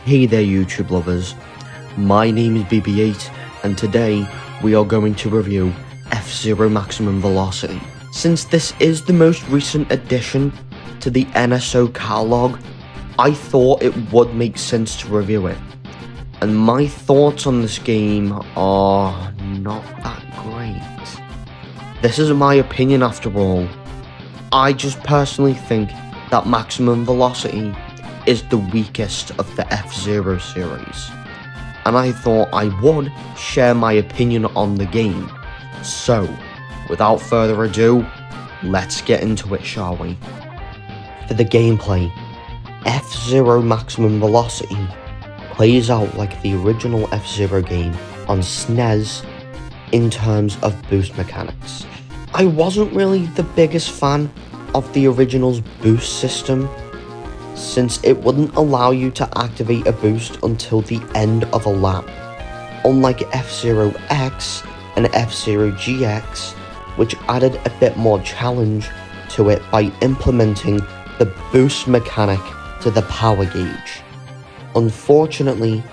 Hey there YouTube lovers, my name is BB8 and today we are going to review F-Zero Maximum Velocity. Since this is the most recent addition to the NSO catalog, I thought it would make sense to review it. And my thoughts on this game are not that great. This is my opinion after all. I just personally think that Maximum Velocity is the weakest of the F-Zero series, and I thought I would share my opinion on the game. So, without further ado, let's get into it, shall we? For the gameplay, F-Zero Maximum Velocity plays out like the original F-Zero game on SNES in terms of boost mechanics. I wasn't really the biggest fan of the original's boost system, since it wouldn't allow you to activate a boost until the end of a lap, unlike F-Zero X and F-Zero GX, which added a bit more challenge to it by implementing the boost mechanic to the power gauge. Unfortunately,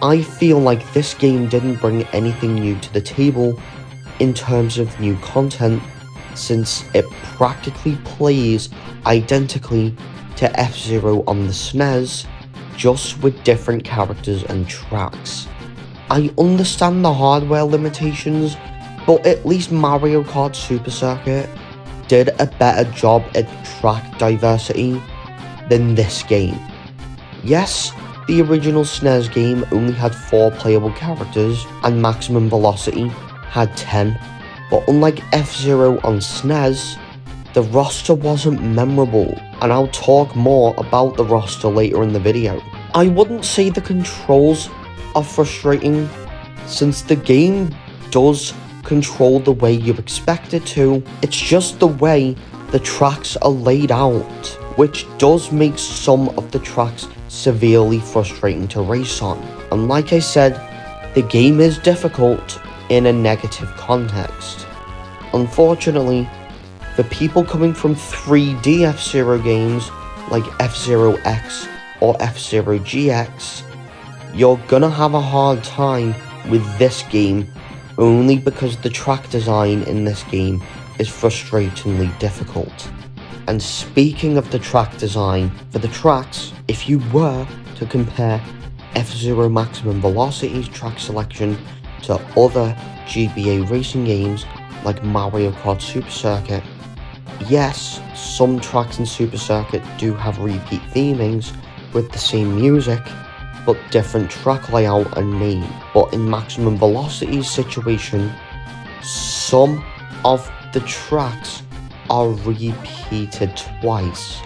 I feel like this game didn't bring anything new to the table in terms of new content, since it practically plays identically to F-Zero on the SNES, just with different characters and tracks. I understand the hardware limitations, but at least Mario Kart Super Circuit did a better job at track diversity than this game. Yes, the original SNES game only had 4 playable characters and Maximum Velocity had 10, but unlike F-Zero on SNES, the roster wasn't memorable, and I'll talk more about the roster later in the video. I wouldn't say the controls are frustrating, since the game does control the way you expect it to. It's just the way the tracks are laid out, which does make some of the tracks severely frustrating to race on. And like I said, the game is difficult in a negative context. Unfortunately, for people coming from 3D F-Zero games like F-Zero X or F-Zero GX, you're gonna have a hard time with this game only because the track design in this game is frustratingly difficult. And speaking of the track design, for the tracks, if you were to compare F-Zero Maximum Velocity's track selection to other GBA racing games like Mario Kart Super Circuit, yes, some tracks in Super Circuit do have repeat themings with the same music, but different track layout and name. But in Maximum Velocity's situation, some of the tracks are repeated twice,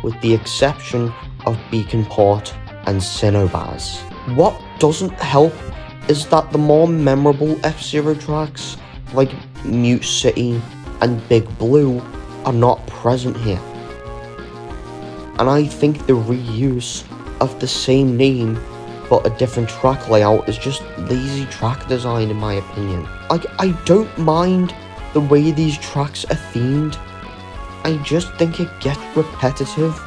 with the exception of Beacon Port and Cinnobaz. What doesn't help is that the more memorable F-Zero tracks, like Mute City and Big Blue, are not present here. And I think the reuse of the same name but a different track layout is just lazy track design in my opinion. Like, I don't mind the way these tracks are themed, I just think it gets repetitive,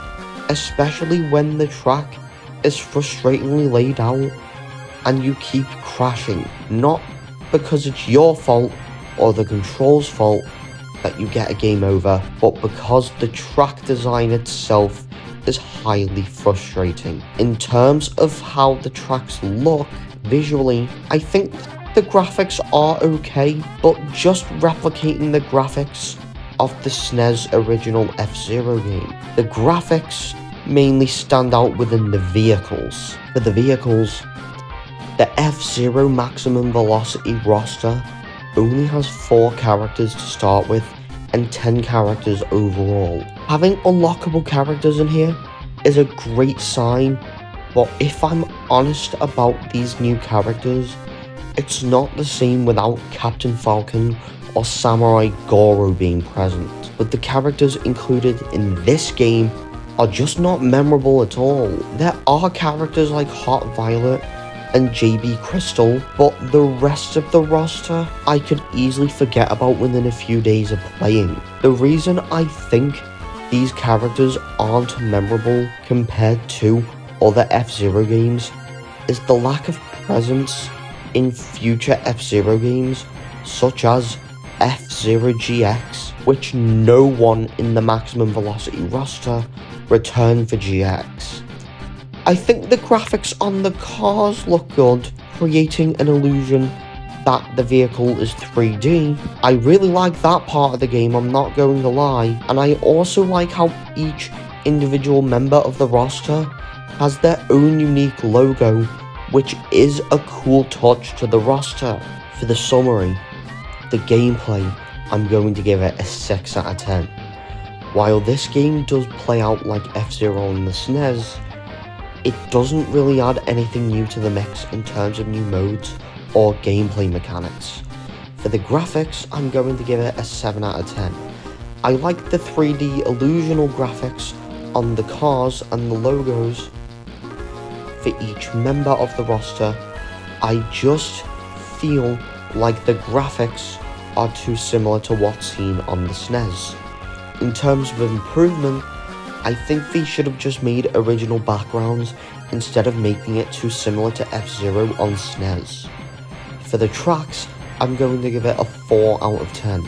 especially when the track is frustratingly laid out and you keep crashing, not because it's your fault or the control's fault that you get a game over, but because the track design itself is highly frustrating. In terms of how the tracks look visually, I think the graphics are okay, but just replicating the graphics of the SNES original F-Zero game. The graphics mainly stand out within the vehicles. For the vehicles, the F-Zero Maximum Velocity roster only has 4 characters to start with and 10 characters overall. Having unlockable characters in here is a great sign, but if I'm honest about these new characters, it's not the same without Captain Falcon or Samurai Goro being present. But the characters included in this game are just not memorable at all. There are characters like Hot Violet and JB Crystal, but the rest of the roster I could easily forget about within a few days of playing. The reason I think these characters aren't memorable compared to other F-Zero games is the lack of presence in future F-Zero games, such as F-Zero GX, which no one in the Maximum Velocity roster returned for GX. I think the graphics on the cars look good, creating an illusion that the vehicle is 3D. I really like that part of the game, I'm not going to lie, and I also like how each individual member of the roster has their own unique logo, which is a cool touch to the roster. For the summary, the gameplay, I'm going to give it a 6 out of 10. While this game does play out like F-Zero on the SNES, it doesn't really add anything new to the mix in terms of new modes or gameplay mechanics. For the graphics, I'm going to give it a 7 out of 10. I like the 3D illusional graphics on the cars and the logos for each member of the roster. I just feel like the graphics are too similar to what's seen on the SNES. In terms of improvement, I think they should have just made original backgrounds instead of making it too similar to F-Zero on SNES. For the tracks, I'm going to give it a 4 out of 10.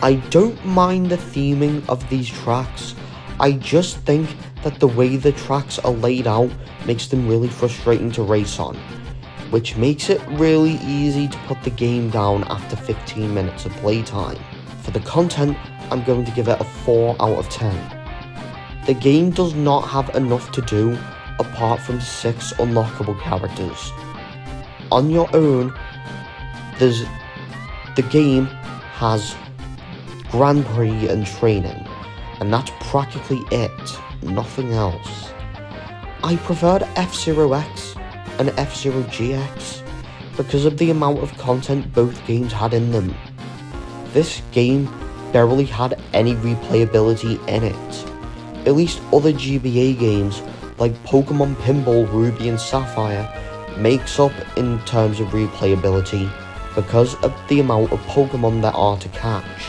I don't mind the theming of these tracks, I just think that the way the tracks are laid out makes them really frustrating to race on, which makes it really easy to put the game down after 15 minutes of playtime. For the content, I'm going to give it a 4 out of 10. The game does not have enough to do apart from 6 unlockable characters. On your own, the game has Grand Prix and training, and that's practically it, nothing else. I preferred F-Zero X and F-Zero GX because of the amount of content both games had in them. This game barely had any replayability in it. At least other GBA games like Pokemon Pinball Ruby and Sapphire makes up in terms of replayability because of the amount of Pokemon there are to catch.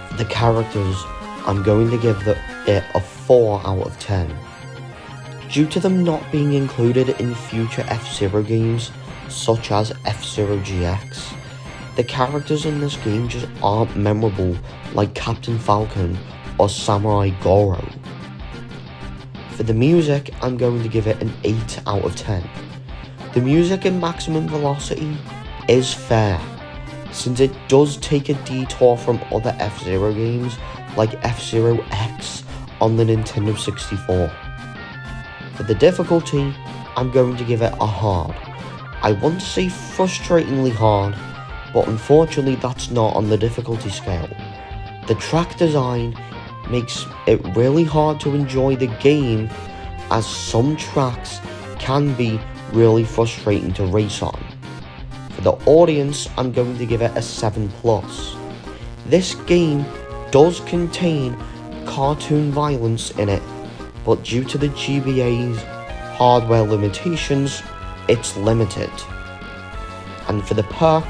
For the characters, I'm going to give it a 4 out of 10. Due to them not being included in future F-Zero games, such as F-Zero GX, the characters in this game just aren't memorable like Captain Falcon or Samurai Goro. For the music, I'm going to give it an 8 out of 10. The music in Maximum Velocity is fair, since it does take a detour from other F-Zero games like F-Zero X on the Nintendo 64. For the difficulty, I'm going to give it a hard. I want to say frustratingly hard, but unfortunately that's not on the difficulty scale. The track design makes it really hard to enjoy the game, as some tracks can be really frustrating to race on. For the audience, I'm going to give it a 7+. This game does contain cartoon violence in it, but due to the GBA's hardware limitations, it's limited. And for the perk,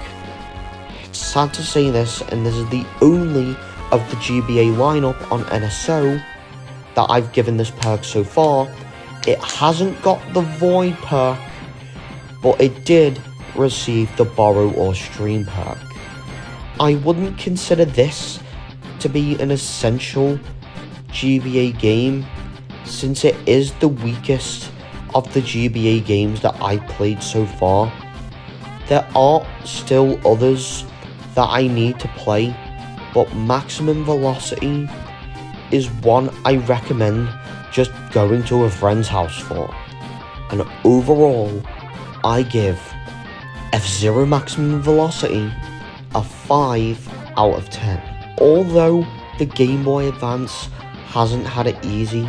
it's sad to say this, and this is the only of the GBA lineup on NSO that I've given this perk so far, it hasn't got the Void perk, but it did receive the Borrow or Stream perk. I wouldn't consider this to be an essential GBA game, since it is the weakest of the GBA games that I played so far. There are still others that I need to play, but Maximum Velocity is one I recommend just going to a friend's house for. And overall, I give F-Zero Maximum Velocity a 5 out of 10. Although the Game Boy Advance hasn't had it easy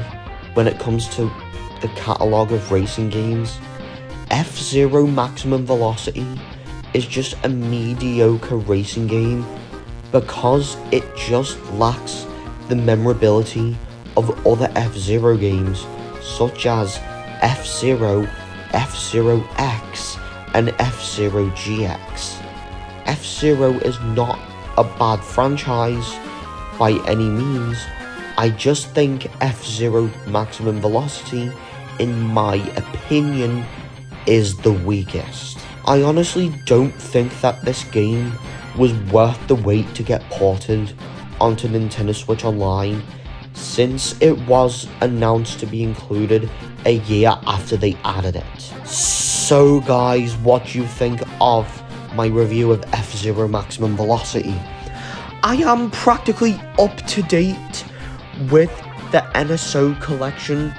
when it comes to the catalogue of racing games, F-Zero Maximum Velocity is just a mediocre racing game because it just lacks the memorability of other F-Zero games such as F-Zero, F-Zero X, and F-Zero GX. F-Zero is not a bad franchise by any means. I just think F-Zero Maximum Velocity in my opinion, is the weakest. I honestly don't think that this game was worth the wait to get ported onto Nintendo Switch Online, since it was announced to be included a year after they added it. So guys, what do you think of my review of F-Zero Maximum Velocity? I am practically up to date with the NSO collection,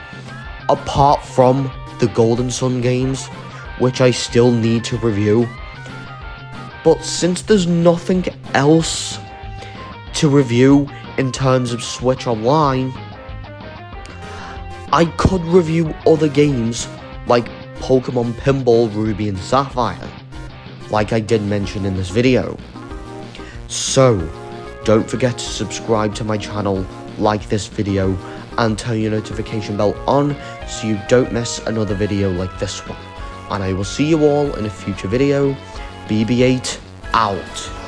apart from the Golden Sun games, which I still need to review. But since there's nothing else to review in terms of Switch Online, I could review other games like Pokemon Pinball Ruby and Sapphire, like I did mention in this video. So, don't forget to subscribe to my channel, like this video, and turn your notification bell on so you don't miss another video like this one. And I will see you all in a future video. BB8 out.